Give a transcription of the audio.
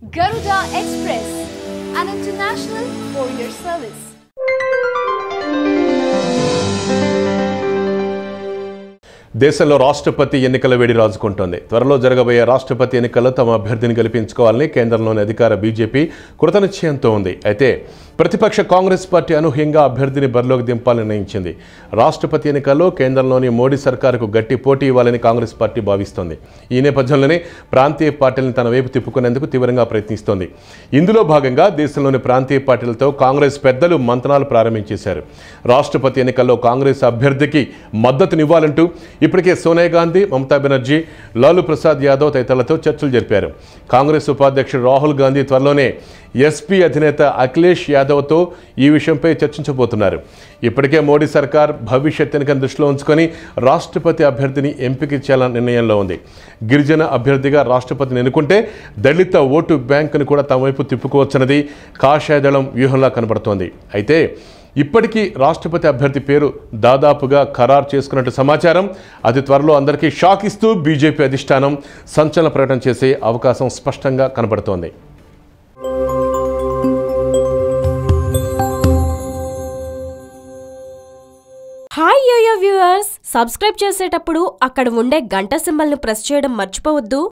Garuda Express, an international courier service. దేశంలో రాష్ట్రపతి ఎన్నికల వేడి రాజుకుంటోంది. త్వరలో జరగబోయే రాష్ట్రపతి ఎన్నికల్లో తమ అభ్యర్థిని గెలిపించుకోవాలని కేంద్రంలోని అధికార బీజేపీ కృతనిశ్చయంతో ఉంది. అయితే ప్రతిపక్ష కాంగ్రెస్ పార్టీ అనూహ్యంగా అభ్యర్థిని బరిలోకి దింపాలని నిర్ణయించింది. రాష్ట్రపతి ఎన్నికల్లో కేంద్రంలోని మోడీ సర్కారుకు గట్టి పోటీ ఇవ్వాలని కాంగ్రెస్ పార్టీ భావిస్తోంది. ఈ నేపథ్యంలోనే ప్రాంతీయ పార్టీలను తన వైపు తిప్పుకునేందుకు తీవ్రంగా ప్రయత్నిస్తోంది. ఇందులో భాగంగా దేశంలోని ప్రాంతీయ పార్టీలతో కాంగ్రెస్ పెద్దలు మంతనాలు ప్రారంభించేశారు. రాష్ట్రపతి ఎన్నికల్లో కాంగ్రెస్ అభ్యర్థికి మద్దతునివ్వాలంటూ ఇప్పటికే సోనియా గాంధీ, మమతా బెనర్జీ, లాలూ ప్రసాద్ యాదవ్ తదితరులతో చర్చలు జరిపారు. కాంగ్రెస్ ఉపాధ్యక్షుడు రాహుల్ గాంధీ త్వరలోనే ఎస్పీ అధినేత అఖిలేష్ యాదవ్తో ఈ విషయంపై చర్చించబోతున్నారు. ఇప్పటికే మోడీ సర్కార్ భవిష్యత్ ఎన్నికను దృష్టిలో ఉంచుకొని రాష్ట్రపతి అభ్యర్థిని ఎంపిక చేయాలన్న నిర్ణయంలో ఉంది. గిరిజన అభ్యర్థిగా రాష్ట్రపతిని ఎన్నుకుంటే దళిత ఓటు బ్యాంకును కూడా తమ వైపు తిప్పుకోవచ్చన్నది కాషాయ దళం వ్యూహంలా కనబడుతోంది. అయితే ఇప్పటికీ రాష్ట్రపతి అభ్యర్థి పేరు దాదాపుగా ఖరారు చేసుకున్నట్టు సమాచారం. అతి త్వరలో అందరికీ షాక్ ఇస్తూ బీజేపీ అధిష్టానం సంచలన ప్రకటన చేసే అవకాశం స్పష్టంగా కనబడుతోంది. హాయ్ యోయో వ్యూవర్స్, సబ్స్క్రైబ్ చేసేటప్పుడు అక్కడ ఉండే గంట సింబల్ను ప్రెస్ చేయడం మర్చిపోవద్దు.